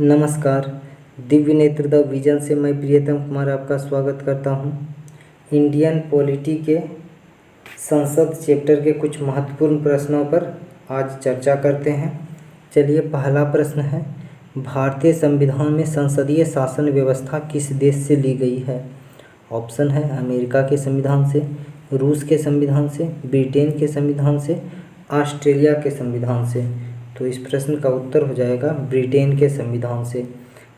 नमस्कार। दिव्य नेत्र the vision से मैं प्रियतम कुमार आपका स्वागत करता हूं। इंडियन पॉलिटी के संसद चैप्टर के कुछ महत्वपूर्ण प्रश्नों पर आज चर्चा करते हैं। चलिए, पहला प्रश्न है, भारतीय संविधान में संसदीय शासन व्यवस्था किस देश से ली गई है? ऑप्शन है अमेरिका के संविधान से, रूस के संविधान से, ब्रिटेन के संविधान से, ऑस्ट्रेलिया के संविधान से। तो इस प्रश्न का उत्तर हो जाएगा ब्रिटेन के संविधान से।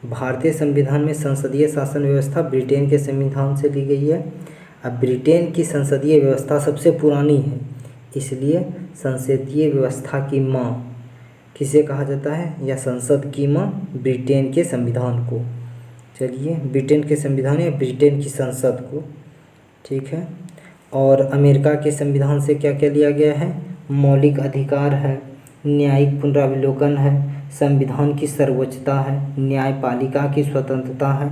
भारतीय संविधान में संसदीय शासन व्यवस्था ब्रिटेन के संविधान से ली गई है। अब ब्रिटेन की संसदीय व्यवस्था सबसे पुरानी है, इसलिए संसदीय व्यवस्था की माँ किसे कहा जाता है, या संसद की माँ ब्रिटेन के संविधान को। चलिए, ब्रिटेन के संविधान या ब्रिटेन की संसद को, ठीक है। और अमेरिका के संविधान से क्या क्या लिया गया है? मौलिक अधिकार है, न्यायिक पुनरावलोकन है, संविधान की सर्वोच्चता है, न्यायपालिका की स्वतंत्रता है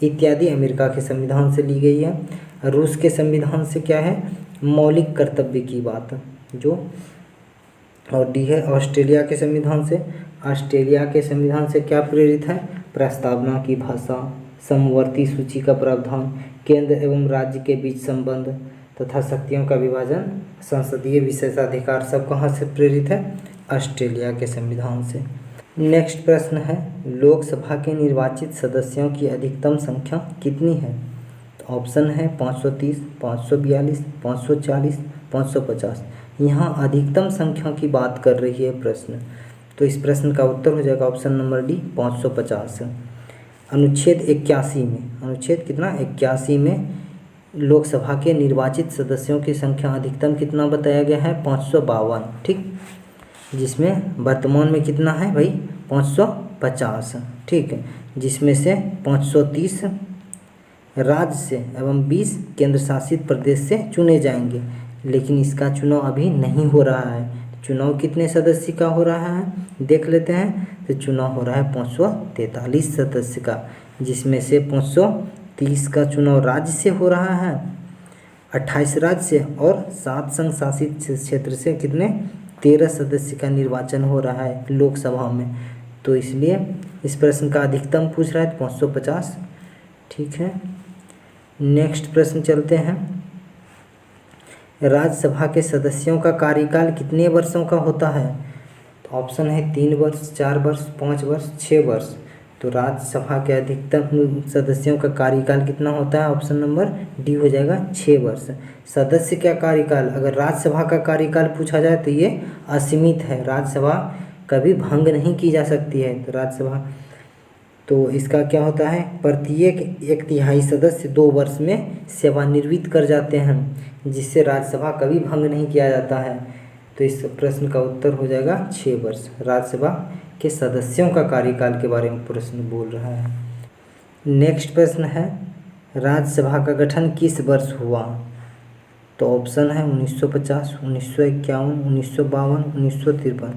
इत्यादि अमेरिका के संविधान से ली गई है। रूस के संविधान से क्या है? मौलिक कर्तव्य की बात जो। और डी है ऑस्ट्रेलिया के संविधान से। ऑस्ट्रेलिया के संविधान से क्या प्रेरित है? प्रस्तावना की भाषा, समवर्ती सूची का प्रावधान, केंद्र एवं राज्य के बीच संबंध तथा शक्तियों का विभाजन, संसदीय विशेषाधिकार सब कहाँ से प्रेरित है? ऑस्ट्रेलिया के संविधान से। नेक्स्ट प्रश्न है, लोकसभा के निर्वाचित सदस्यों की अधिकतम संख्या कितनी है? तो ऑप्शन है 530, 542, 540, 550। यहाँ अधिकतम संख्या की बात कर रही है प्रश्न, तो इस प्रश्न का उत्तर हो जाएगा ऑप्शन नंबर डी 550। अनुच्छेद 81 में, अनुच्छेद कितना 81 में लोकसभा के निर्वाचित सदस्यों की संख्या अधिकतम कितना बताया गया है? 552, ठीक, जिसमें वर्तमान में कितना है भाई? 550, ठीक है, जिसमें से 530 राज्य से एवं 20 केंद्र शासित प्रदेश से चुने जाएंगे। लेकिन इसका चुनाव अभी नहीं हो रहा है। चुनाव कितने सदस्य का हो रहा है देख लेते हैं। तो चुनाव हो रहा है 543 सदस्य का, जिसमें से 530 का चुनाव राज्य से हो रहा है, 28 राज्य से, और 7 संघ शासित क्षेत्र से कितने? 13 सदस्य का निर्वाचन हो रहा है लोकसभा में। तो इसलिए इस प्रश्न का अधिकतम पूछ रहा है 550, ठीक है। नेक्स्ट प्रश्न चलते हैं, राज्यसभा के सदस्यों का कार्यकाल कितने वर्षों का होता है? तो ऑप्शन है 3 वर्ष, 4 वर्ष, 5 वर्ष, 6 वर्ष। तो राज्यसभा के अधिकतम सदस्यों का कार्यकाल कितना होता है? ऑप्शन नंबर डी हो जाएगा 6 वर्ष। सदस्य का कार्यकाल, अगर राज्यसभा का कार्यकाल पूछा जाए तो ये असीमित है, राज्यसभा कभी भंग नहीं की जा सकती है। तो राज्यसभा, तो इसका क्या होता है? प्रत्येक 1/3 सदस्य 2 वर्ष में सेवानिवृत्त कर जाते हैं, जिससे राज्यसभा कभी भंग नहीं किया जाता है। तो इस प्रश्न का उत्तर हो जाएगा 6 वर्ष। राज्यसभा के सदस्यों का कार्यकाल के बारे में प्रश्न बोल रहा है। नेक्स्ट प्रश्न है, राज्यसभा का गठन किस वर्ष हुआ? तो ऑप्शन है 1950, 1951, 1952, 1953।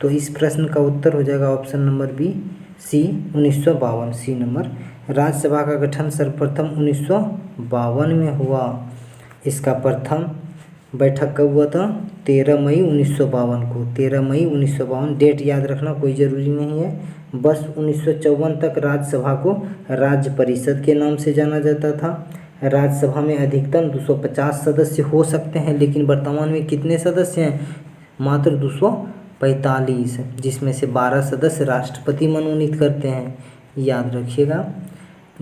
तो इस प्रश्न का उत्तर हो जाएगा option number B C 1952, C number. Rajya Sabha का गठन सर्वप्रथम 1952 में हुआ। इसका प्रथम बैठक कब हुआ था? 13 मई 1952 को। 13 मई 1952, डेट याद रखना कोई ज़रूरी नहीं है। बस 1954 तक राज्यसभा को राज्य परिषद के नाम से जाना जाता था। राज्यसभा में अधिकतम 250 सदस्य हो सकते हैं, लेकिन वर्तमान में कितने सदस्य हैं? मात्र 245, जिसमें से 12 सदस्य राष्ट्रपति मनोनीत करते हैं, याद रखिएगा।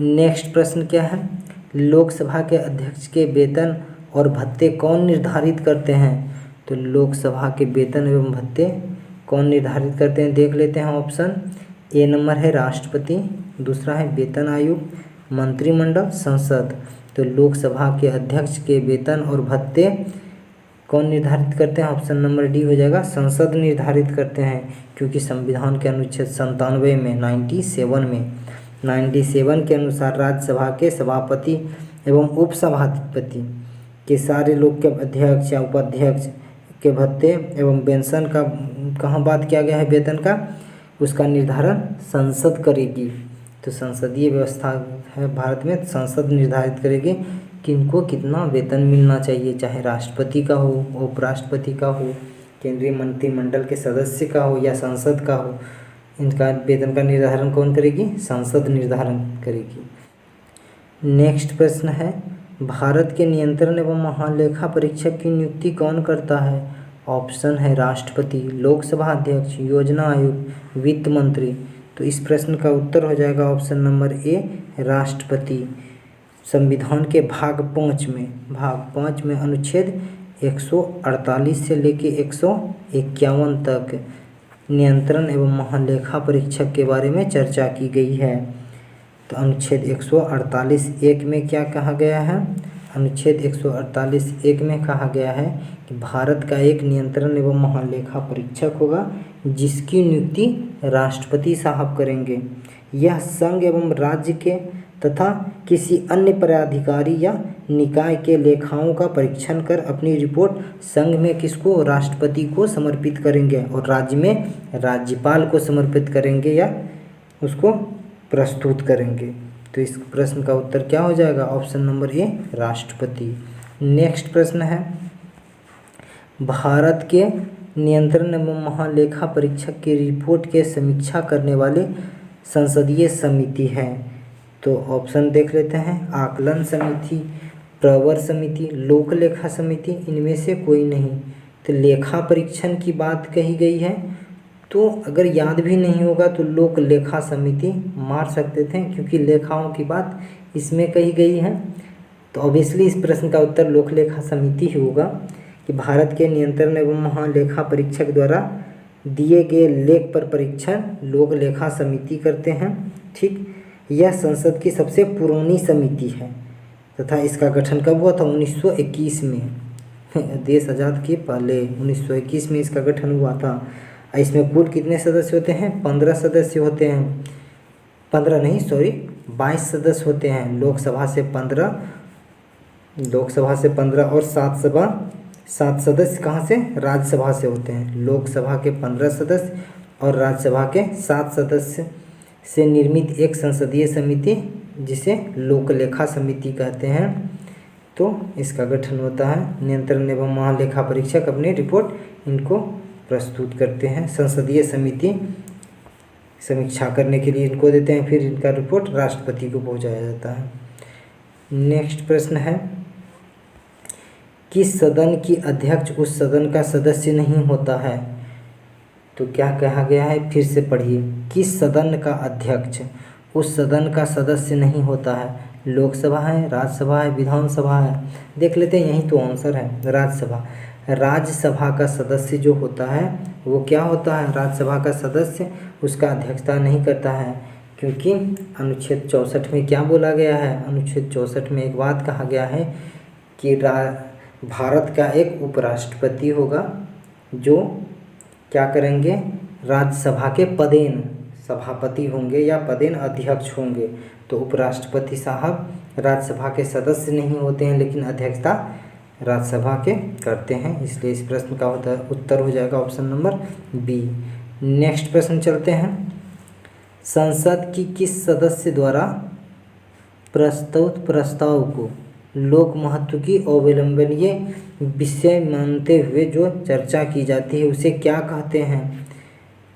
नेक्स्ट प्रश्न क्या है, लोकसभा के अध्यक्ष के वेतन और भत्ते कौन निर्धारित करते हैं? तो लोकसभा के वेतन एवं भत्ते कौन निर्धारित करते हैं देख लेते हैं। ऑप्शन ए नंबर है राष्ट्रपति, दूसरा है वेतन आयोग, मंत्रिमंडल, संसद। तो लोकसभा के अध्यक्ष के वेतन और भत्ते कौन निर्धारित करते हैं? ऑप्शन नंबर डी हो जाएगा, संसद निर्धारित करते हैं, क्योंकि संविधान के अनुच्छेद 97 में 97 के अनुसार राज्यसभा के सभापति एवं उपसभापति के सारे लोग के अध्यक्ष या उपाध्यक्ष के भत्ते एवं पेंशन का कहाँ बात किया गया है? वेतन का, उसका निर्धारण संसद करेगी। तो संसदीय व्यवस्था है भारत में, संसद निर्धारित करेगी किनको कितना वेतन मिलना चाहिए, चाहे राष्ट्रपति का हो, उपराष्ट्रपति का हो, केंद्रीय मंत्रिमंडल के सदस्य का हो या संसद का हो। इनका वेतन का निर्धारण कौन करेगी? संसद निर्धारण करेगी। नेक्स्ट प्रश्न है, भारत के नियंत्रण एवं महालेखा परीक्षक की नियुक्ति कौन करता है? ऑप्शन है राष्ट्रपति, लोकसभा अध्यक्ष, योजना आयोग, वित्त मंत्री। तो इस प्रश्न का उत्तर हो जाएगा ऑप्शन नंबर ए, राष्ट्रपति। संविधान के भाग 5 में अनुच्छेद 148 से लेके 151 तक नियंत्रण एवं महालेखा परीक्षक के बारे में चर्चा की गई है। तो अनुच्छेद 148(1) में क्या कहा गया है? अनुच्छेद 148(1) में कहा गया है कि भारत का एक नियंत्रण एवं महालेखा परीक्षक होगा जिसकी नियुक्ति राष्ट्रपति साहब करेंगे। यह संघ एवं राज्य के तथा किसी अन्य पदाधिकारी या निकाय के लेखाओं का परीक्षण कर अपनी रिपोर्ट संघ में किसको? राष्ट्रपति को समर्पित करेंगे और राज्य में राज्यपाल को समर्पित करेंगे या उसको प्रस्तुत करेंगे। तो इस प्रश्न का उत्तर क्या हो जाएगा? ऑप्शन नंबर ए, राष्ट्रपति। नेक्स्ट प्रश्न है, भारत के नियंत्रण एवं महालेखा परीक्षक की रिपोर्ट के समीक्षा करने वाले संसदीय समिति है। तो ऑप्शन देख लेते हैं, आकलन समिति, प्रवर समिति, लोक लेखा समिति, इनमें से कोई नहीं। तो लेखा परीक्षण की बात कही गई है, तो अगर याद भी नहीं होगा तो लोक लेखा समिति मार सकते थे क्योंकि लेखाओं की बात इसमें कही गई है। तो ऑब्वियसली इस प्रश्न का उत्तर लोक लेखा समिति ही होगा कि भारत के नियंत्रण एवं महालेखा परीक्षक द्वारा दिए गए लेख पर परीक्षण लोक लेखा समिति करते हैं। ठीक, यह संसद की सबसे पुरानी समिति है तथा इसका गठन कब हुआ था? 1921 में। देश आज़ाद के पहले 1921 में इसका गठन हुआ था। इसमें कुल कितने सदस्य होते हैं? 15 सदस्य होते हैं। 22 सदस्य होते हैं। लोकसभा से 15 और 7 सदस्य कहाँ से? राज्यसभा से होते हैं। लोकसभा के 15 सदस्य और राज्यसभा के 7 सदस्य से निर्मित एक संसदीय समिति जिसे लोक लेखा समिति कहते हैं। तो इसका गठन होता है। नियंत्रण एवं महालेखा परीक्षक अपनी रिपोर्ट इनको प्रस्तुत करते हैं। संसदीय समिति समीक्षा करने के लिए इनको देते हैं, फिर इनका रिपोर्ट राष्ट्रपति को पहुंचाया जाता है। नेक्स्ट प्रश्न है, किस सदन की अध्यक्ष उस सदन का सदस्य नहीं होता है? तो क्या कहा गया है? फिर से पढ़िए, किस सदन का अध्यक्ष उस सदन का सदस्य नहीं होता है? लोकसभा है, राज्यसभा है, विधानसभा है? देख लेते हैं, यही तो आंसर है, राज्यसभा। राज्यसभा का सदस्य जो होता है वो क्या होता है? राज्यसभा का सदस्य उसका अध्यक्षता नहीं करता है क्योंकि अनुच्छेद 64 में क्या बोला गया है? अनुच्छेद 64 में एक बात कहा गया है कि भारत का एक उपराष्ट्रपति होगा जो क्या करेंगे? राज्यसभा के पदेन सभापति होंगे या पदेन अध्यक्ष होंगे। तो उपराष्ट्रपति साहब राज्यसभा के सदस्य नहीं होते हैं लेकिन अध्यक्षता राज्यसभा के करते हैं, इसलिए इस प्रश्न का उत्तर हो जाएगा ऑप्शन नंबर बी। नेक्स्ट प्रश्न चलते हैं, संसद की किस सदस्य द्वारा प्रस्तुत प्रस्ताव को लोक महत्व की अवलंबनीय विषय मानते हुए जो चर्चा की जाती है उसे क्या कहते हैं?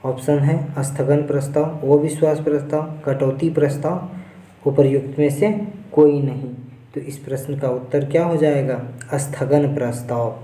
ऑप्शन है स्थगन प्रस्ताव, अविश्वास प्रस्ताव, कटौती प्रस्ताव, उपर्युक्त में से कोई नहीं। तो इस प्रश्न का उत्तर क्या हो जाएगा? स्थगन प्रस्ताव।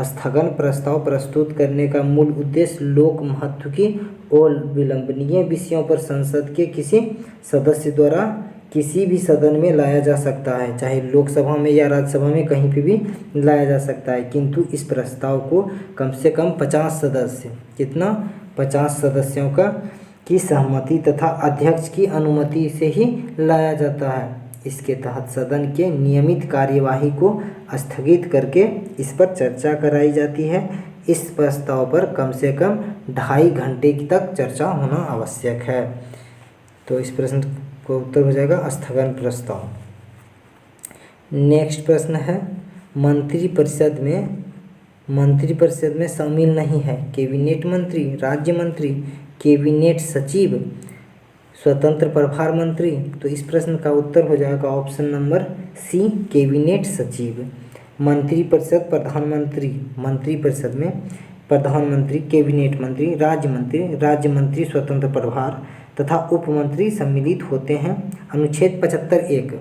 स्थगन प्रस्ताव प्रस्तुत करने का मूल उद्देश्य लोक महत्व की और विलंबनीय विषयों पर संसद के किसी सदस्य द्वारा किसी भी सदन में लाया जा सकता है, चाहे लोकसभा में या राज्यसभा में, कहीं पे भी लाया जा सकता है, किंतु इस प्रस्ताव को कम से कम 50 सदस्य, कितना? 50 सदस्यों का की सहमति तथा अध्यक्ष की अनुमति से ही लाया जाता है। इसके तहत सदन के नियमित कार्यवाही को स्थगित करके इस पर चर्चा कराई जाती है। इस प्रस्ताव पर कम से कम 2.5 घंटे तक चर्चा होना आवश्यक है। तो इस प्रश्न को उत्तर हो जाएगा स्थगन प्रस्ताव। नेक्स्ट प्रश्न है, मंत्रिपरिषद में शामिल नहीं है कैबिनेट मंत्री, राज्य मंत्री, कैबिनेट सचिव, स्वतंत्र प्रभार मंत्री। तो इस प्रश्न का उत्तर हो जाएगा ऑप्शन नंबर सी, कैबिनेट सचिव। मंत्रिपरिषद प्रधानमंत्री, मंत्रिपरिषद में प्रधानमंत्री, कैबिनेट मंत्री, राज्य मंत्री स्वतंत्र प्रभार तथा उप मंत्री सम्मिलित होते हैं। अनुच्छेद 75(1)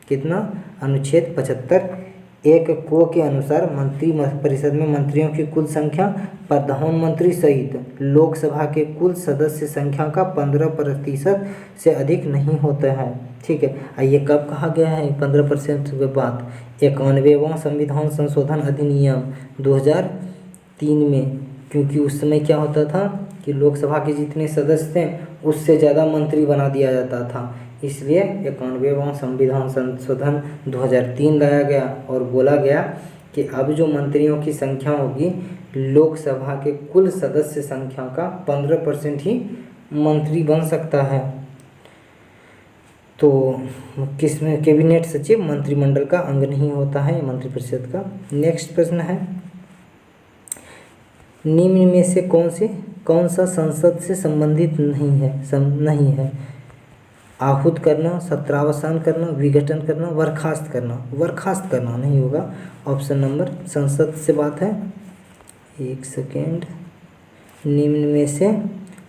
कितना? अनुच्छेद 75(1) को के अनुसार मंत्री परिषद में मंत्रियों की कुल संख्या प्रधानमंत्री सहित लोकसभा के कुल सदस्य संख्या का 15% से अधिक नहीं होता है। ठीक है, ये कब कहा गया है 15% के बाद? 91वां संविधान संशोधन अधिनियम 2003 में, क्योंकि उस समय क्या होता था कि लोकसभा के जितने सदस्य थे उससे ज़्यादा मंत्री बना दिया जाता था, इसलिए 91वां संविधान संशोधन 2003 लाया गया और बोला गया कि अब जो मंत्रियों की संख्या होगी लोकसभा के कुल सदस्य संख्या का 15% ही मंत्री बन सकता है। तो किसमें? कैबिनेट सचिव मंत्रिमंडल का अंग नहीं होता है, मंत्रिपरिषद का। नेक्स्ट प्रश्न है, निम्न में से कौन सा संसद से संबंधित नहीं है? आहूत करना, सत्रावसान करना, विघटन करना, बर्खास्त करना। बर्खास्त करना नहीं होगा। ऑप्शन नंबर, संसद से बात है, एक सेकेंड, निम्न में से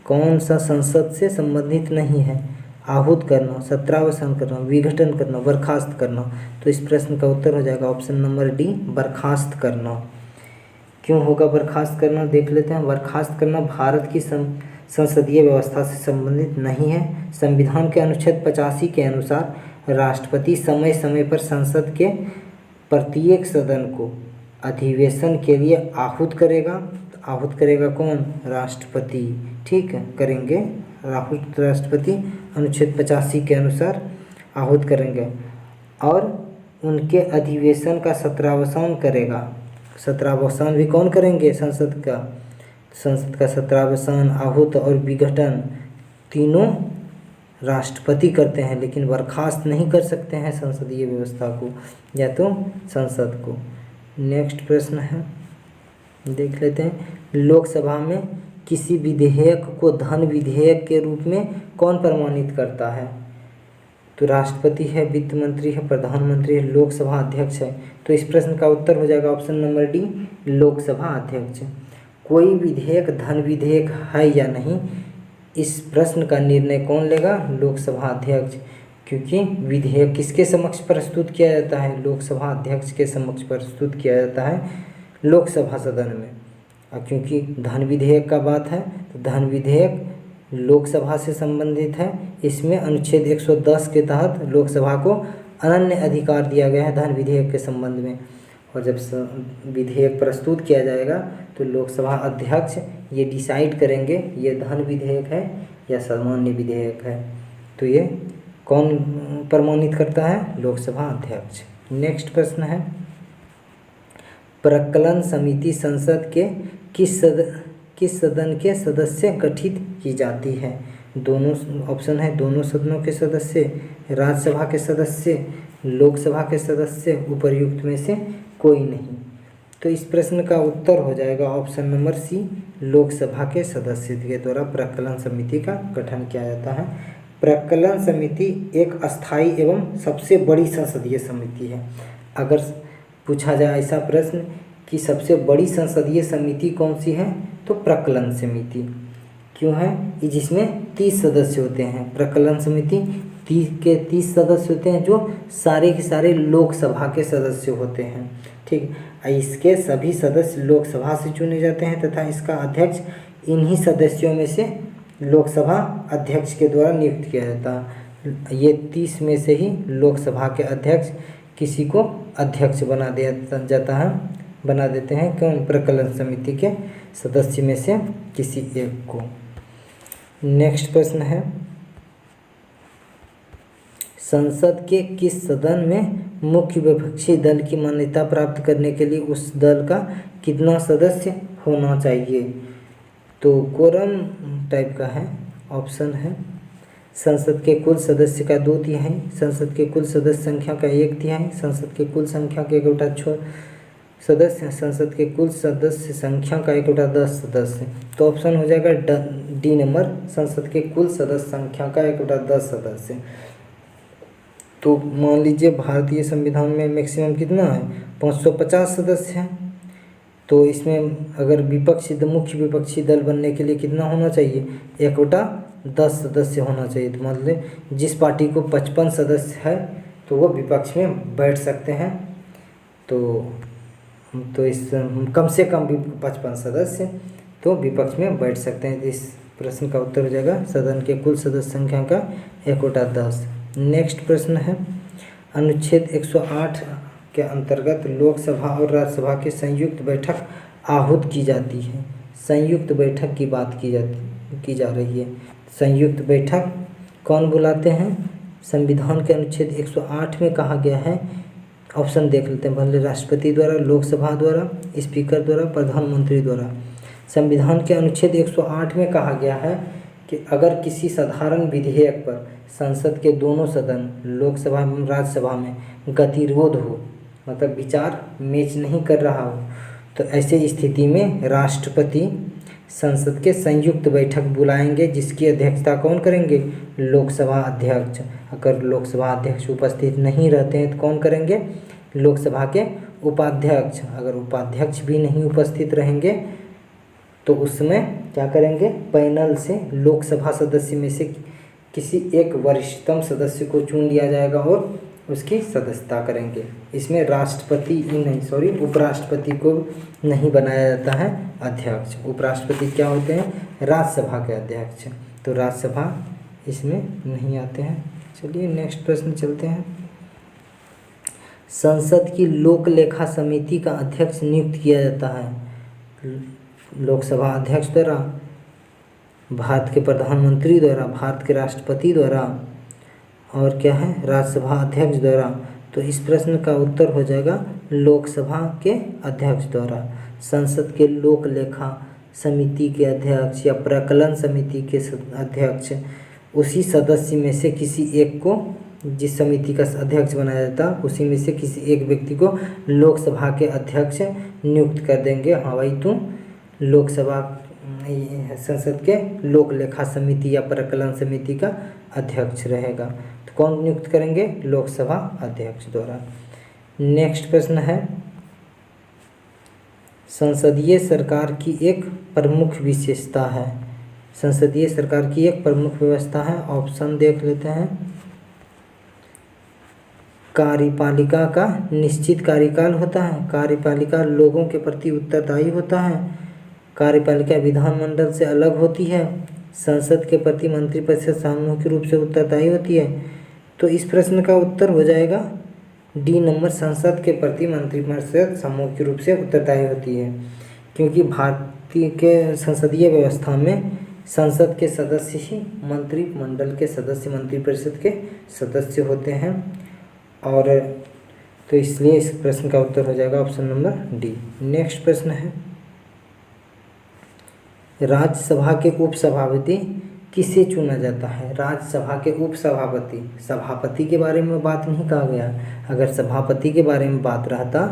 कौन सा संसद से संबंधित नहीं है? आहूत करना, सत्रावसान करना, विघटन करना, बर्खास्त करना। तो इस प्रश्न का उत्तर हो जाएगा ऑप्शन नंबर डी, बर्खास्त करना। क्यों होगा बर्खास्त करना, देख लेते हैं। बर्खास्त करना भारत की संसदीय व्यवस्था से संबंधित नहीं है। संविधान के अनुच्छेद 85 के अनुसार राष्ट्रपति समय समय पर संसद के प्रत्येक सदन को अधिवेशन के लिए आहूत करेगा। आहूत करेगा कौन? राष्ट्रपति। ठीक है, करेंगे आहूत राष्ट्रपति, अनुच्छेद 85 के अनुसार आहूत करेंगे और उनके अधिवेशन का सत्रावसान करेगा। सत्रावसान भी कौन करेंगे? संसद का सत्रावसान, आहूत और विघटन तीनों राष्ट्रपति करते हैं, लेकिन बर्खास्त नहीं कर सकते हैं संसदीय व्यवस्था को या तो संसद को। नेक्स्ट प्रश्न है, देख लेते हैं। लोकसभा में किसी विधेयक को धन विधेयक के रूप में कौन प्रमाणित करता है? तो राष्ट्रपति है, वित्त मंत्री है, प्रधानमंत्री है, लोकसभा अध्यक्ष है। तो इस प्रश्न का उत्तर हो जाएगा ऑप्शन नंबर डी, लोकसभा अध्यक्ष। कोई विधेयक धन विधेयक है या नहीं, इस प्रश्न का निर्णय कौन लेगा? लोकसभा अध्यक्ष। क्योंकि विधेयक किसके समक्ष प्रस्तुत किया जाता है? लोकसभा अध्यक्ष के समक्ष प्रस्तुत किया जाता है लोकसभा सदन में। और क्योंकि धन विधेयक का बात है तो धन विधेयक लोकसभा से संबंधित है। इसमें अनुच्छेद 110 के तहत लोकसभा को अनन्य अधिकार दिया गया है धन विधेयक के संबंध में। और जब विधेयक प्रस्तुत किया जाएगा तो लोकसभा अध्यक्ष ये डिसाइड करेंगे ये धन विधेयक है या सामान्य विधेयक है। तो ये कौन प्रमाणित करता है? लोकसभा अध्यक्ष। नेक्स्ट प्रश्न है, प्रकलन समिति संसद के किस सदन के सदस्य गठित की जाती है? दोनों ऑप्शन है, दोनों सदनों के सदस्य, राज्यसभा के सदस्य, लोकसभा के सदस्य, उपर्युक्त में से कोई नहीं। तो इस प्रश्न का उत्तर हो जाएगा ऑप्शन नंबर सी, लोकसभा के सदस्य के द्वारा प्रकलन समिति का गठन किया जाता है। प्रकलन समिति एक अस्थायी एवं सबसे बड़ी संसदीय समिति है। अगर पूछा जाए ऐसा प्रश्न कि सबसे बड़ी संसदीय समिति कौन सी है, तो प्रकलन समिति। क्यों है? कि जिसमें 30 सदस्य होते हैं। प्रकलन समिति 30 सदस्य होते हैं जो सारे के सारे लोकसभा के सदस्य होते हैं। ठीक, इसके सभी सदस्य लोकसभा से चुने जाते हैं तथा इसका अध्यक्ष इन्हीं सदस्यों में से लोकसभा अध्यक्ष के द्वारा नियुक्त किया जाता है। ये 30 में से ही लोकसभा के अध्यक्ष किसी को अध्यक्ष बना देते हैं कौन? प्रकलन समिति के सदस्य में से किसी एक को। नेक्स्ट प्रश्न है, संसद के किस सदन में मुख्य विपक्षी दल की मान्यता प्राप्त करने के लिए उस दल का कितना सदस्य होना चाहिए? तो कोरम टाइप का है। ऑप्शन है, संसद के कुल सदस्य का 2/3, संसद के कुल सदस्य संख्या का 1/3, संसद के कुल संख्या के 1/6 सदस्य, संसद के कुल सदस्य संख्या का 1/10 सदस्य। तो ऑप्शन हो जाएगा डी नंबर, संसद के कुल सदस्य संख्या का 1/10 सदस्य। तो मान लीजिए भारतीय संविधान में मैक्सिमम कितना है? 550 सदस्य हैं। तो इसमें अगर मुख्य विपक्षी दल बनने के लिए कितना होना चाहिए, 1/10 सदस्य होना चाहिए। तो मतलब जिस पार्टी को 55 सदस्य है तो वो विपक्ष में बैठ सकते हैं। तो इस कम से कम भी 55 सदस्य तो विपक्ष में बैठ सकते हैं। इस प्रश्न का उत्तर हो जाएगा सदन के कुल सदस्य संख्या का 1/10। नेक्स्ट प्रश्न है, अनुच्छेद 108 के अंतर्गत लोकसभा और राज्यसभा की संयुक्त बैठक आहूत की जाती है। संयुक्त बैठक की बात की जा रही है। संयुक्त बैठक कौन बुलाते हैं? संविधान के अनुच्छेद 108 में कहा गया है। ऑप्शन देख लेते हैं पहले। राष्ट्रपति द्वारा, लोकसभा द्वारा, स्पीकर द्वारा, प्रधानमंत्री द्वारा। संविधान के अनुच्छेद 108 में कहा गया है कि अगर किसी साधारण विधेयक पर संसद के दोनों सदन, लोकसभा एवं राज्यसभा में गतिरोध हो, मतलब विचार मैच नहीं कर रहा हो, तो ऐसे स्थिति में राष्ट्रपति संसद के संयुक्त बैठक बुलाएंगे, जिसकी अध्यक्षता कौन करेंगे? लोकसभा अध्यक्ष। अगर लोकसभा अध्यक्ष उपस्थित नहीं रहते हैं तो कौन करेंगे? लोकसभा के उपाध्यक्ष। अगर उपाध्यक्ष भी नहीं उपस्थित रहेंगे तो उसमें क्या करेंगे? पैनल से लोकसभा सदस्य में से किसी एक वरिष्ठतम सदस्य को चुन लिया जाएगा और उसकी सदस्यता करेंगे। इसमें उपराष्ट्रपति को नहीं बनाया जाता है अध्यक्ष। उपराष्ट्रपति क्या होते हैं? राज्यसभा के अध्यक्ष। तो राज्यसभा इसमें नहीं आते हैं। चलिए नेक्स्ट प्रश्न चलते हैं। संसद की लोक लेखा समिति का अध्यक्ष नियुक्त किया जाता है लोकसभा अध्यक्ष द्वारा, भारत के प्रधानमंत्री द्वारा, भारत के राष्ट्रपति द्वारा, और क्या है? राज्यसभा अध्यक्ष द्वारा। तो इस प्रश्न का उत्तर हो जाएगा लोकसभा के अध्यक्ष द्वारा। संसद के लोक लेखा समिति के अध्यक्ष या प्रकलन समिति के अध्यक्ष उसी सदस्य में से किसी एक को, जिस समिति का अध्यक्ष बनाया जाता उसी में से किसी एक व्यक्ति को लोकसभा के अध्यक्ष नियुक्त कर देंगे। हाँ भाई, तुम लोकसभा संसद के लोक लेखा समिति या प्रकलन समिति का अध्यक्ष रहेगा। तो कौन नियुक्त करेंगे? लोकसभा अध्यक्ष द्वारा। नेक्स्ट प्रश्न है, संसदीय सरकार की एक प्रमुख विशेषता है। संसदीय सरकार की एक प्रमुख व्यवस्था है। ऑप्शन देख लेते हैं। कार्यपालिका का निश्चित कार्यकाल होता है। कार्यपालिका लोगों के प्रति उत्तरदायी होता है। कार्यपालिका विधानमंडल से अलग होती है। संसद के प्रति मंत्रिपरिषद सामूहिक रूप से उत्तरदायी होती है। तो इस प्रश्न का उत्तर हो जाएगा डी नंबर, संसद के प्रति मंत्रिपरिषद सामूहिक रूप से उत्तरदायी होती है। क्योंकि भारतीय के संसदीय व्यवस्था में संसद के सदस्य ही मंत्रिमंडल के सदस्य, मंत्रिपरिषद के सदस्य होते हैं। और तो इसलिए इस प्रश्न का उत्तर हो जाएगा ऑप्शन नंबर डी। नेक्स्ट प्रश्न है, राज्यसभा के उपसभापति किसे चुना जाता है? राज्यसभा के उपसभापति, सभापति के बारे में बात नहीं कहा गया। अगर सभापति के बारे में बात रहता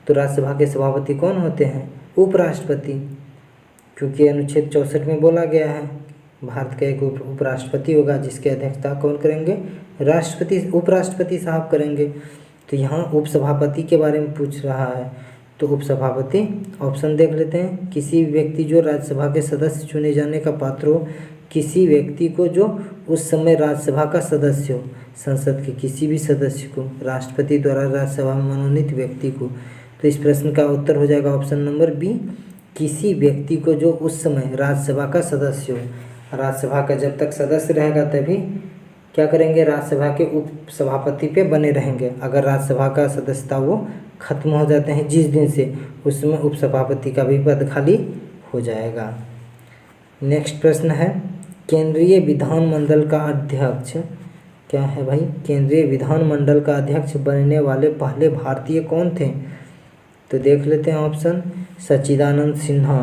तो राज्यसभा के सभापति कौन होते हैं? उपराष्ट्रपति। क्योंकि अनुच्छेद 64 में बोला गया है भारत का एक उपराष्ट्रपति होगा, जिसकी अध्यक्षता कौन करेंगे? राष्ट्रपति, उपराष्ट्रपति साहब करेंगे। तो यहाँ उपसभापति के बारे में पूछ रहा है, तो उपसभापति। ऑप्शन देख लेते हैं। किसी व्यक्ति जो राज्यसभा के सदस्य चुने जाने का पात्र हो, किसी व्यक्ति को जो उस समय राज्यसभा का सदस्य हो, संसद के किसी भी सदस्य को, राष्ट्रपति द्वारा राज्यसभा में मनोनीत व्यक्ति को। तो इस प्रश्न का उत्तर हो जाएगा ऑप्शन नंबर बी, किसी व्यक्ति को जो उस समय राज्यसभा का सदस्य हो। राज्यसभा का जब तक सदस्य रहेगा तभी क्या करेंगे? राज्यसभा के उपसभापति पे बने रहेंगे। अगर राज्यसभा का सदस्यता वो खत्म हो जाते हैं जिस दिन से, उसमें उपसभापति का भी पद खाली हो जाएगा। नेक्स्ट प्रश्न है, केंद्रीय विधानमंडल का अध्यक्ष क्या है भाई? केंद्रीय विधानमंडल का अध्यक्ष बनने वाले पहले भारतीय कौन थे? तो देख लेते हैं ऑप्शन। सच्चिदानंद सिन्हा,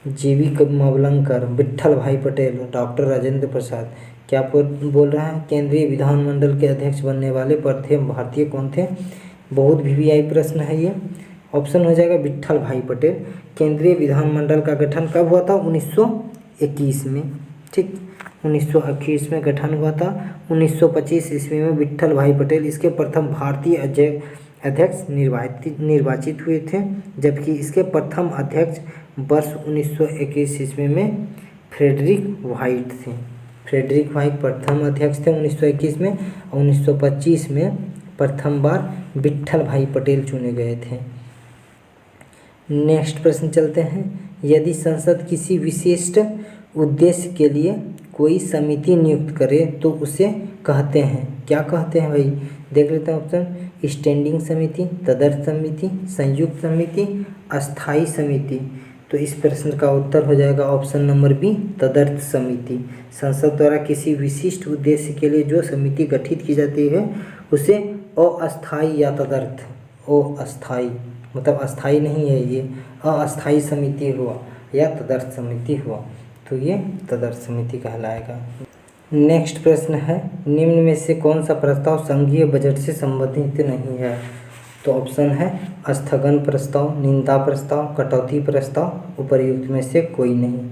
जीवी मवलंकर, विट्ठल भाई पटेल, डॉक्टर राजेंद्र प्रसाद। क्या बोल रहा है? केंद्रीय विधानमंडल के अध्यक्ष बनने वाले प्रथम भारतीय कौन थे? बहुत वीवीआई प्रश्न है ये। ऑप्शन हो जाएगा विट्ठल भाई पटेल। केंद्रीय विधानमंडल का गठन कब हुआ था? 1921 में। ठीक, 1921 में गठन हुआ था। 1925 ईस्वी में विट्ठल भाई पटेल इसके प्रथम भारतीय अध्यक्ष निर्वाचित हुए थे, जबकि इसके प्रथम अध्यक्ष वर्ष 1921 ईस्वी में फ्रेडरिक वाइट थे। फ्रेडरिक वाइट प्रथम अध्यक्ष थे 1921 में, और 1925 में प्रथम बार विट्ठल भाई पटेल चुने गए थे। नेक्स्ट प्रश्न चलते हैं। यदि संसद किसी विशिष्ट उद्देश्य के लिए कोई समिति नियुक्त करे तो उसे कहते हैं, क्या कहते हैं भाई? देख लेते हैं ऑप्शन। स्टैंडिंग समिति, तदर्थ समिति, संयुक्त समिति, अस्थाई समिति। तो इस प्रश्न का उत्तर हो जाएगा ऑप्शन नंबर बी, तदर्थ समिति। संसद द्वारा किसी विशिष्ट उद्देश्य के लिए जो समिति गठित की जाती है उसे अस्थाई या तदर्थ, अस्थाई मतलब अस्थाई नहीं है, ये अस्थाई समिति हुआ या तदर्थ समिति हुआ, तो ये तदर्थ समिति कहलाएगा। नेक्स्ट प्रश्न है, निम्न में से कौन सा प्रस्ताव संघीय बजट से संबंधित नहीं है? तो ऑप्शन है स्थगन प्रस्ताव, निंदा प्रस्ताव, कटौती प्रस्ताव, उपर्युक्त में से कोई नहीं।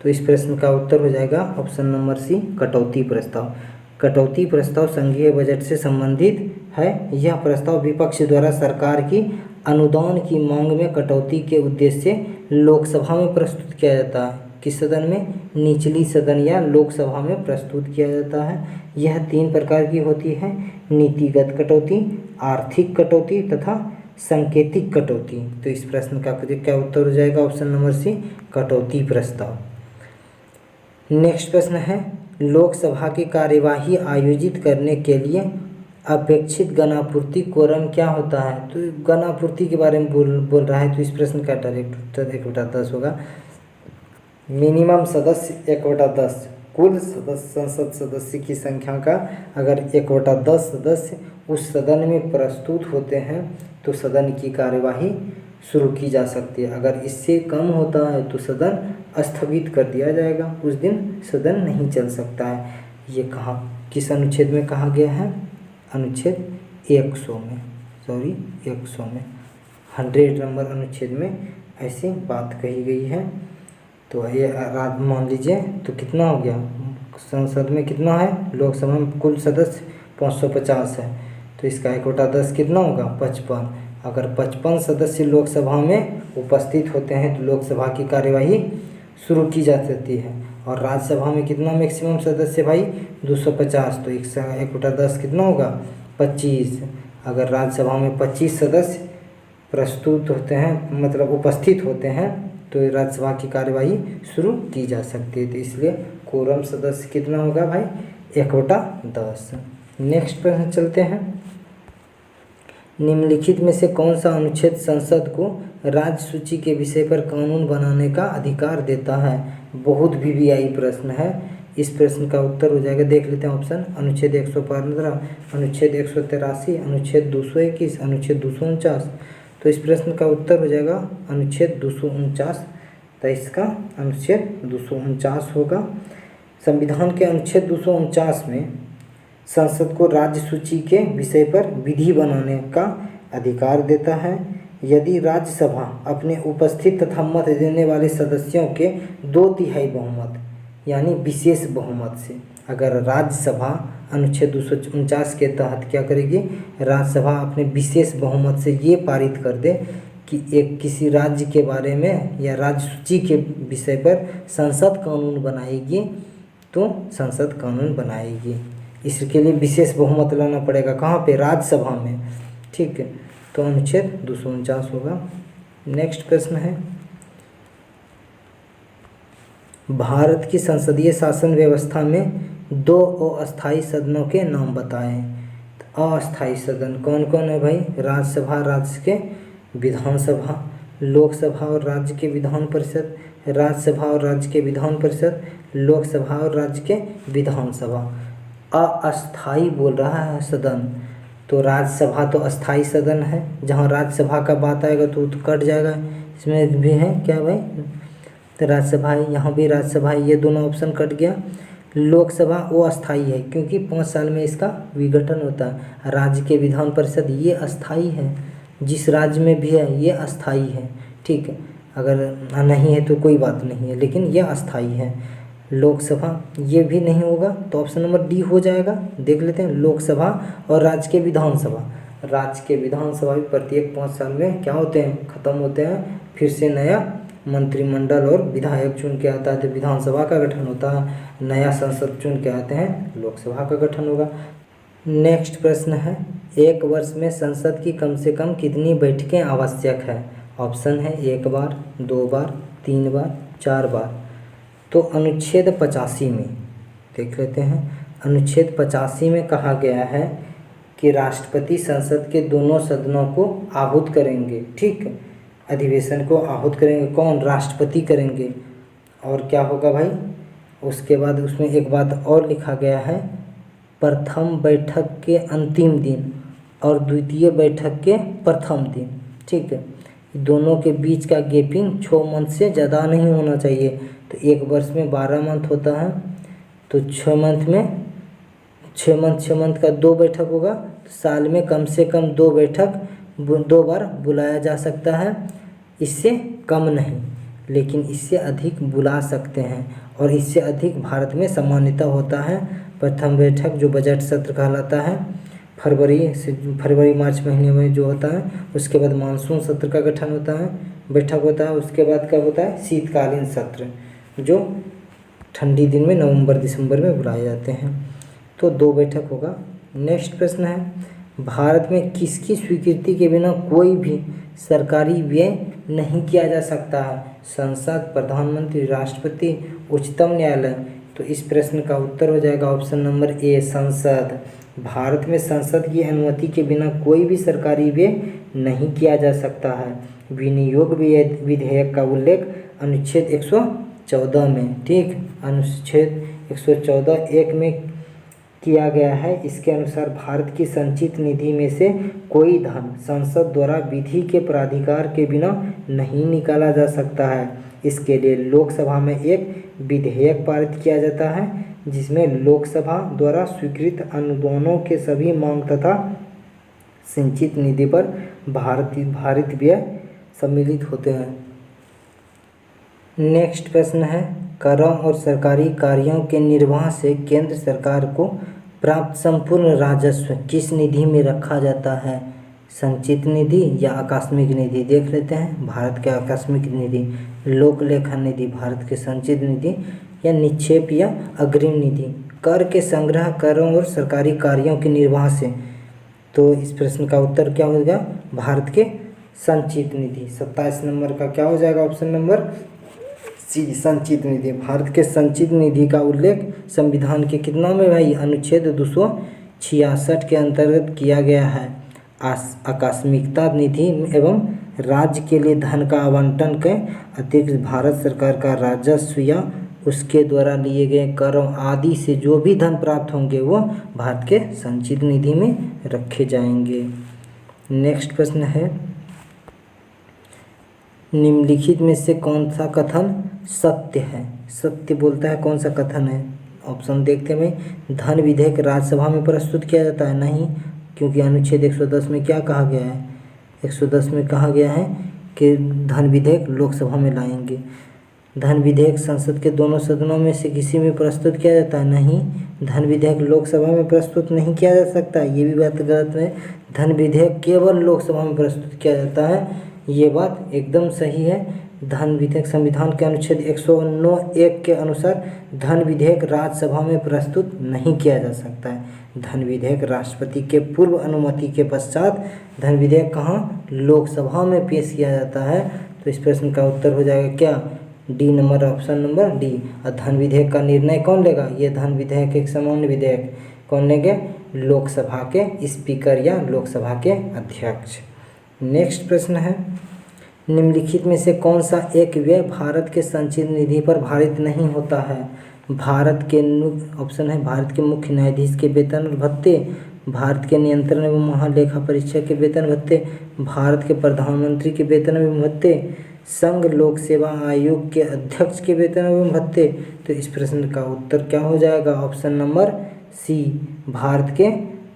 तो इस प्रश्न का उत्तर हो जाएगा ऑप्शन नंबर सी, कटौती प्रस्ताव। कटौती प्रस्ताव संघीय बजट से संबंधित है। यह प्रस्ताव विपक्ष द्वारा सरकार की अनुदान की मांग में कटौती के उद्देश्य से लोकसभा में प्रस्तुत किया जाता है। किस सदन में? निचली सदन या लोकसभा में प्रस्तुत किया जाता है। यह 3 प्रकार की होती है, नीतिगत कटौती, आर्थिक कटौती तथा सांकेतिक कटौती। तो इस प्रश्न का क्या उत्तर हो जाएगा? ऑप्शन नंबर सी, कटौती प्रस्ताव। नेक्स्ट प्रश्न है, लोकसभा की कार्यवाही आयोजित करने के लिए अपेक्षित गणापूर्ति कोरम क्या होता है? तो गणापूर्ति के बारे में बोल रहा है, तो इस प्रश्न का डायरेक्ट उत्तर 1/10 होगा। मिनिमम सदस्य 1/10, कुल संसद सदस्य की संख्या का अगर 1/10 सदस्य उस सदन में प्रस्तुत होते हैं तो सदन की कार्यवाही शुरू की जा सकती है। अगर इससे कम होता है तो सदन स्थगित कर दिया जाएगा, उस दिन सदन नहीं चल सकता है। ये कहाँ, किस अनुच्छेद में कहा गया है? अनुच्छेद 100 में, 100 नंबर अनुच्छेद में ऐसी बात कही गई है। तो ये मान लीजिए, तो कितना हो गया? संसद में कितना है? लोकसभा में कुल सदस्य 550 है, तो इसका 1/10 कितना होगा? 55। अगर 55 सदस्य लोकसभा में उपस्थित होते हैं तो लोकसभा की कार्यवाही शुरू की जा सकती है। और राज्यसभा में कितना मैक्सिमम सदस्य भाई? 250, तो 1/10 कितना होगा? 25। अगर राज्यसभा में 25 सदस्य प्रस्तुत होते हैं, मतलब उपस्थित होते हैं, तो राज्यसभा की कार्यवाही शुरू की जा सकती है। तो इसलिए कोरम सदस्य कितना होगा भाई? 1/10। नेक्स्ट प्रश्न चलते हैं। निम्नलिखित में से कौन सा अनुच्छेद संसद को राज्य सूची के विषय पर कानून बनाने का अधिकार देता है? बहुत वीवीआई प्रश्न है। इस प्रश्न का उत्तर हो जाएगा, देख लेते हैं ऑप्शन। अनुच्छेद 115, अनुच्छेद 183, अनुच्छेद 221, अनुच्छेद 249। तो इस प्रश्न का उत्तर हो जाएगा अनुच्छेद 249। तो इसका अनुच्छेद 249 होगा। संविधान के अनुच्छेद 249 में संसद को राज्य सूची के विषय पर विधि बनाने का अधिकार देता है। यदि राज्यसभा अपने उपस्थित तथा मत देने वाले सदस्यों के 2/3 बहुमत यानी विशेष बहुमत से, अगर राज्यसभा अनुच्छेद 249 के तहत क्या करेगी? राज्यसभा अपने विशेष बहुमत से ये पारित कर दे कि एक किसी राज्य के बारे में या राज्य सूची के विषय पर संसद कानून बनाएगी, तो संसद कानून बनाएगी। इसके लिए विशेष बहुमत लाना पड़ेगा, कहाँ पे? राज्यसभा में। ठीक है, तो अनुच्छेद 249 होगा। नेक्स्ट प्रश्न है, भारत की संसदीय शासन व्यवस्था में 2 अस्थायी सदनों के नाम बताएं। तो अस्थायी सदन कौन कौन है भाई? राज्यसभा, राज्य के विधानसभा, लोकसभा और राज्य के विधान परिषद, राज्यसभा और राज्य के विधान परिषद, लोकसभा और राज्य के विधानसभा। अस्थाई बोल रहा है सदन, तो राज्यसभा तो अस्थाई सदन है। जहाँ राज्यसभा का बात आएगा तो कट जाएगा। इसमें भी है क्या भाई? तो राज्यसभा है, यहाँ भी राज्यसभा है, ये दोनों ऑप्शन कट गया। लोकसभा वो अस्थाई है क्योंकि 5 साल में इसका विघटन होता है। राज्य के विधान परिषद ये अस्थाई है, जिस राज्य में भी है ये अस्थाई है। ठीक है, अगर नहीं है तो कोई बात नहीं है, लेकिन ये अस्थाई है। लोकसभा ये भी नहीं होगा, तो ऑप्शन नंबर डी हो जाएगा। देख लेते हैं, लोकसभा और राज्य के विधानसभा। राज्य के विधानसभा भी प्रत्येक 5 साल में क्या होते हैं, खत्म होते हैं, फिर से नया मंत्रिमंडल और विधायक चुन के आता है, तो विधानसभा का गठन होता है, नया संसद चुन के आते हैं, लोकसभा का गठन होगा। नेक्स्ट प्रश्न है, एक वर्ष में संसद की कम से कम कितनी बैठकें आवश्यक है? ऑप्शन है 1 बार, 2 बार, 3 बार, 4 बार। तो अनुच्छेद 85 में देख लेते हैं। अनुच्छेद 85 में कहा गया है कि राष्ट्रपति संसद के दोनों सदनों को आहूत करेंगे, ठीक, अधिवेशन को आहूत करेंगे, कौन? राष्ट्रपति करेंगे। और क्या होगा भाई, उसके बाद उसमें एक बात और लिखा गया है, प्रथम बैठक के अंतिम दिन और द्वितीय बैठक के प्रथम दिन, ठीक है, दोनों के बीच का गैपिंग 6 मंथ से ज़्यादा नहीं होना चाहिए। तो एक वर्ष में 12 मंथ होता है, तो 6 मंथ में 6 मंथ का 2 बैठक होगा, तो साल में कम से कम 2 बैठक 2 बार बुलाया जा सकता है, इससे कम नहीं, लेकिन इससे अधिक बुला सकते हैं, और इससे अधिक भारत में सामान्यता होता है। प्रथम बैठक जो बजट सत्र कहलाता है, फरवरी मार्च महीने में जो होता है, उसके बाद मानसून सत्र का गठन होता है, बैठक होता है, उसके बाद क्या होता है, शीतकालीन सत्र जो ठंडी दिन में नवंबर दिसंबर में बुलाए जाते हैं। तो 2 बैठक होगा। नेक्स्ट प्रश्न है, भारत में किसकी स्वीकृति के बिना कोई भी सरकारी व्यय नहीं किया जा सकता है? संसद, प्रधानमंत्री, राष्ट्रपति, उच्चतम न्यायालय। तो इस प्रश्न का उत्तर हो जाएगा ऑप्शन नंबर ए, संसद। भारत में संसद की अनुमति के बिना कोई भी सरकारी व्यय नहीं किया जा सकता है। विनियोग विधेयक का उल्लेख अनुच्छेद 114 में, ठीक, अनुच्छेद 114(1) में किया गया है। इसके अनुसार भारत की संचित निधि में से कोई धन संसद द्वारा विधि के प्राधिकार के बिना नहीं निकाला जा सकता है। इसके लिए लोकसभा में एक विधेयक पारित किया जाता है, जिसमें लोकसभा द्वारा स्वीकृत अनुदानों के सभी मांग तथा संचित निधि पर भारित व्यय सम्मिलित होते हैं। नेक्स्ट प्रश्न है, करों और सरकारी कार्यों के निर्वाह से केंद्र सरकार को प्राप्त संपूर्ण राजस्व किस निधि में रखा जाता है? संचित निधि या आकस्मिक निधि? देख लेते हैं। भारत के आकस्मिक निधि, लोक लेखा निधि, भारत के संचित निधि, या निक्षेप या अग्रिम निधि। कर के संग्रह, करों और सरकारी कार्यों के निर्वाह से। तो इस प्रश्न का उत्तर क्या होगा? भारत के संचित निधि। 27 नंबर का क्या हो जाएगा? ऑप्शन नंबर सी, संचित निधि। भारत के संचित निधि का उल्लेख संविधान के कितना में भाई? अनुच्छेद 266 के अंतर्गत किया गया है। आकस्मिकता निधि एवं राज्य के लिए धन का आवंटन के अतिरिक्त भारत सरकार का राजस्व या उसके द्वारा लिए गए करों आदि से जो भी धन प्राप्त होंगे वो भारत के संचित निधि में रखे जाएंगे। नेक्स्ट प्रश्न है, निम्नलिखित में से कौन सा कथन सत्य है? सत्य बोलता है, कौन सा कथन है? ऑप्शन देखते हैं भाई। धन विधेयक राज्यसभा में प्रस्तुत किया जाता है? नहीं, क्योंकि अनुच्छेद 110 में क्या कहा गया है? 110 में कहा गया है कि धन विधेयक लोकसभा में लाएंगे। धन विधेयक संसद के दोनों सदनों में से किसी में प्रस्तुत किया जाता है? नहीं, धन विधेयक लोकसभा में प्रस्तुत नहीं किया जा सकता। ये भी बात गलत है। धन विधेयक केवल लोकसभा में प्रस्तुत किया जाता है, ये बात एकदम सही है। धन विधेयक संविधान के अनुच्छेद 109(1) के अनुसार धन विधेयक राज्यसभा में प्रस्तुत नहीं किया जा सकता है। धन विधेयक राष्ट्रपति के पूर्व अनुमति के पश्चात धन विधेयक कहाँ? लोकसभा में पेश किया जाता है। तो इस प्रश्न का उत्तर हो जाएगा क्या? D number, option number D. और धन विधेयक का निर्णय कौन लेगा? ये धन विधेयक एक सामान्य विधेयक कौन लेंगे? लोकसभा के स्पीकर या लोकसभा के अध्यक्ष। नेक्स्ट प्रश्न है, निम्नलिखित में से कौन सा एक व्यय भारत के संचित निधि पर भारित नहीं होता है? भारत के ऑप्शन है भारत के मुख्य न्यायाधीश के वेतन और भत्ते, भारत के नियंत्रण एवं महालेखा परीक्षक के वेतन भत्ते, भारत के प्रधानमंत्री के वेतन एवं भत्ते, संघ लोक सेवा आयोग के अध्यक्ष के वेतन एवं भत्ते। तो इस प्रश्न का उत्तर क्या हो जाएगा? ऑप्शन नंबर सी, भारत के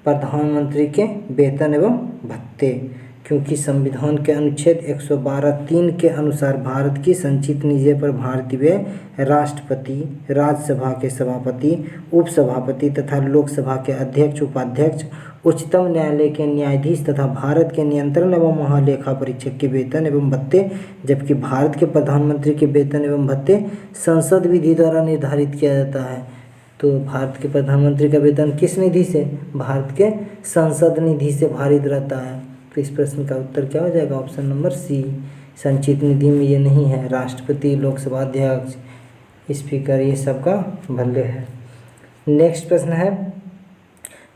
प्रधानमंत्री के वेतन एवं भत्ते, क्योंकि संविधान के अनुच्छेद 112(3) के अनुसार भारत की संचित निधि पर भारतीय व्यय राष्ट्रपति, राज्यसभा के सभापति, उपसभापति तथा लोकसभा के अध्यक्ष, उपाध्यक्ष, उच्चतम न्यायालय के न्यायाधीश तथा भारत के नियंत्रण एवं महालेखा परीक्षक के वेतन एवं भत्ते, जबकि भारत के प्रधानमंत्री के वेतन एवं भत्ते संसद विधि द्वारा निर्धारित किया जाता है। तो भारत के प्रधानमंत्री का वेतन किस निधि से? भारत के संसद निधि से भारित रहता है। तो इस प्रश्न का उत्तर क्या हो जाएगा? Option number C. संचित निधि में ये नहीं है। राष्ट्रपति, लोकसभा अध्यक्ष, स्पीकर, ये सब का भले है। नेक्स्ट प्रश्न है,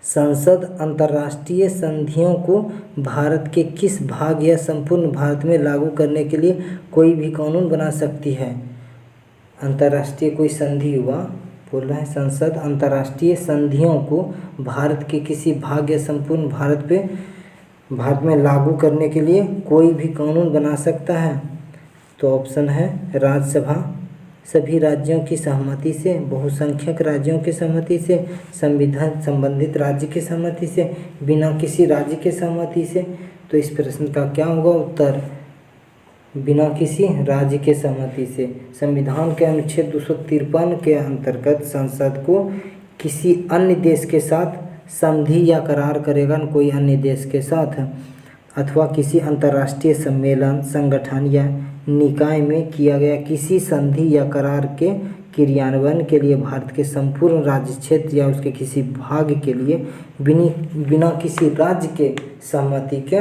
संसद अंतर्राष्ट्रीय संधियों को भारत के किस भाग या संपूर्ण भारत में लागू करने के लिए कोई भी कानून बना सकती है? अंतर्राष्ट्रीय कोई संधि हुआ, बोल रहा है संसद अंतर्राष्ट्रीय संधियों को भारत के किसी भाग या संपूर्ण भारत में लागू करने के लिए कोई भी कानून बना सकता है। तो ऑप्शन है राज्यसभा, सभी राज्यों की सहमति से, बहुसंख्यक राज्यों की सहमति से, संविधान संबंधित राज्य की सहमति से, बिना किसी राज्य के सहमति से। तो इस प्रश्न का क्या होगा उत्तर? बिना किसी राज्य के सहमति से। संविधान के अनुच्छेद 253 के अंतर्गत संसद को किसी अन्य देश के साथ संधि या करार करेगा, कोई अन्य देश के साथ, अथवा किसी अंतर्राष्ट्रीय सम्मेलन, संगठन या निकाय में किया गया किसी संधि या करार के क्रियान्वयन के लिए भारत के संपूर्ण राज्य क्षेत्र या उसके किसी भाग के लिए बिना किसी राज्य के सहमति के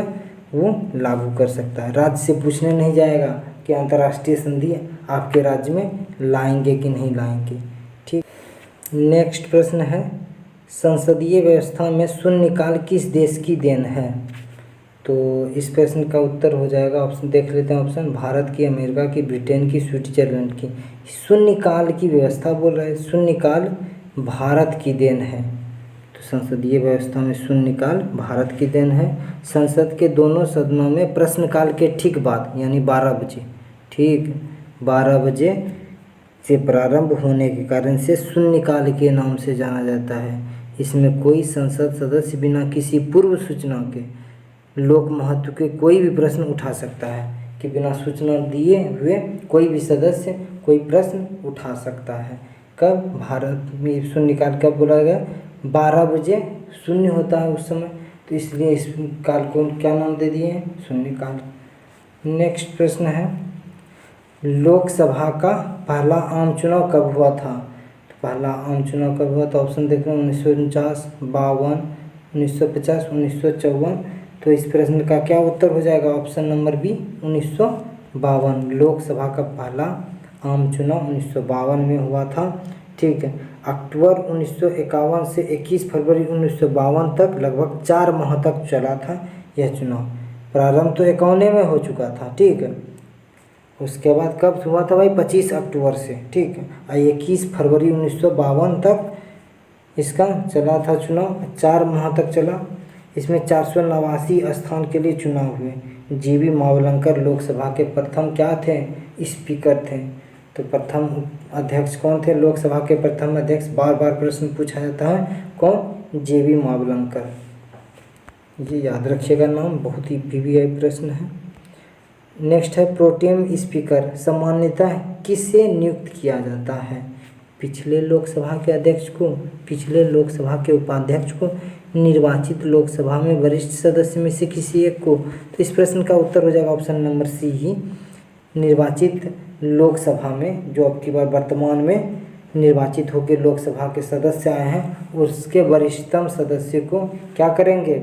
वो लागू कर सकता है। राज्य से पूछने नहीं जाएगा कि अंतर्राष्ट्रीय संधि आपके राज्य में लाएंगे कि नहीं लाएंगे। ठीक। नेक्स्ट प्रश्न है, संसदीय व्यवस्था में शून्यकाल किस देश की देन है? तो इस प्रश्न का उत्तर हो जाएगा, ऑप्शन देख लेते हैं। ऑप्शन भारत की, अमेरिका की, ब्रिटेन की, स्विट्जरलैंड की। शून्यकाल की व्यवस्था बोल रहे हैं, शून्यकाल भारत की देन है। तो संसदीय व्यवस्था में शून्यकाल भारत की देन है। संसद के दोनों सदनों में प्रश्नकाल के ठीक बाद यानी 12 बजे, ठीक 12 बजे से प्रारंभ होने के कारण से शून्यकाल के नाम से जाना जाता है। इसमें कोई संसद सदस्य बिना किसी पूर्व सूचना के लोक महत्व के कोई भी प्रश्न उठा सकता है, कि बिना सूचना दिए हुए कोई भी सदस्य कोई प्रश्न उठा सकता है। कब? भारत में शून्यकाल कब बोला गया? 12 बजे शून्य होता है उस समय, तो इसलिए इस काल को क्या नाम दे दिए हैं? शून्यकाल। नेक्स्ट प्रश्न है, लोकसभा का पहला आम चुनाव कब हुआ था? तो पहला आम चुनाव कब हुआ था? ऑप्शन देख रहे हैं 1949, 52, 1950, 1954। तो इस प्रश्न का क्या उत्तर हो जाएगा? Option number B 1952। लोकसभा का पहला आम चुनाव 1952 में हुआ था। ठीक है। अक्टूबर 1951 से 21 फरवरी 1952 तक लगभग 4 माह तक चला था यह चुनाव। प्रारंभ तो 51 में हो चुका था, ठीक है। उसके बाद कब हुआ था भाई? 25 अक्टूबर से, ठीक है। और 21 फरवरी 1952 तक इसका चला था चुनाव, 4 माह तक चला। इसमें 489 स्थान के लिए चुनाव हुए। जीवी मावलंकर लोकसभा के प्रथम क्या थे? स्पीकर थे। तो प्रथम अध्यक्ष कौन थे? लोकसभा के प्रथम अध्यक्ष बार बार प्रश्न पूछा जाता है, कौन? जीवी मावलंकर। ये याद रखिएगा नाम, बहुत ही पीवीआई प्रश्न है। नेक्स्ट है, प्रोटेम स्पीकर सामान्यतः किससे नियुक्त किया जाता है? पिछले लोकसभा के अध्यक्ष को, पिछले लोकसभा के उपाध्यक्ष को, निर्वाचित लोकसभा में वरिष्ठ सदस्य में से किसी एक को। तो इस प्रश्न का उत्तर हो जाएगा ऑप्शन नंबर सी ही। निर्वाचित लोकसभा में जो अब की बार वर्तमान में निर्वाचित होकर लोकसभा के सदस्य आए हैं, उसके वरिष्ठतम सदस्य को क्या करेंगे?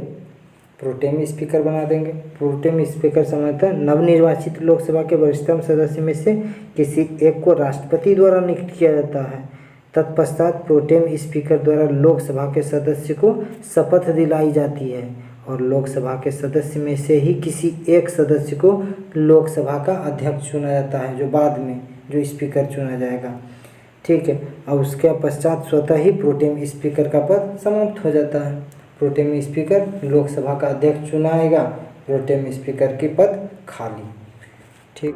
प्रोटेम स्पीकर बना देंगे। प्रोटेम स्पीकर सामान्यतः नवनिर्वाचित लोकसभा के वरिष्ठतम सदस्य में से किसी एक को राष्ट्रपति द्वारा नियुक्त किया जाता है। तत्पश्चात प्रोटेम स्पीकर द्वारा लोकसभा के सदस्य को शपथ दिलाई जाती है और लोकसभा के सदस्य में से ही किसी एक सदस्य को लोकसभा का अध्यक्ष चुना जाता है, जो बाद में जो स्पीकर चुना जाएगा, ठीक है। और उसके पश्चात स्वतः ही प्रोटेम स्पीकर का पद समाप्त हो जाता है। प्रोटेम स्पीकर लोकसभा का अध्यक्ष चुनाएगा, प्रोटेम स्पीकर की पद खाली, ठीक।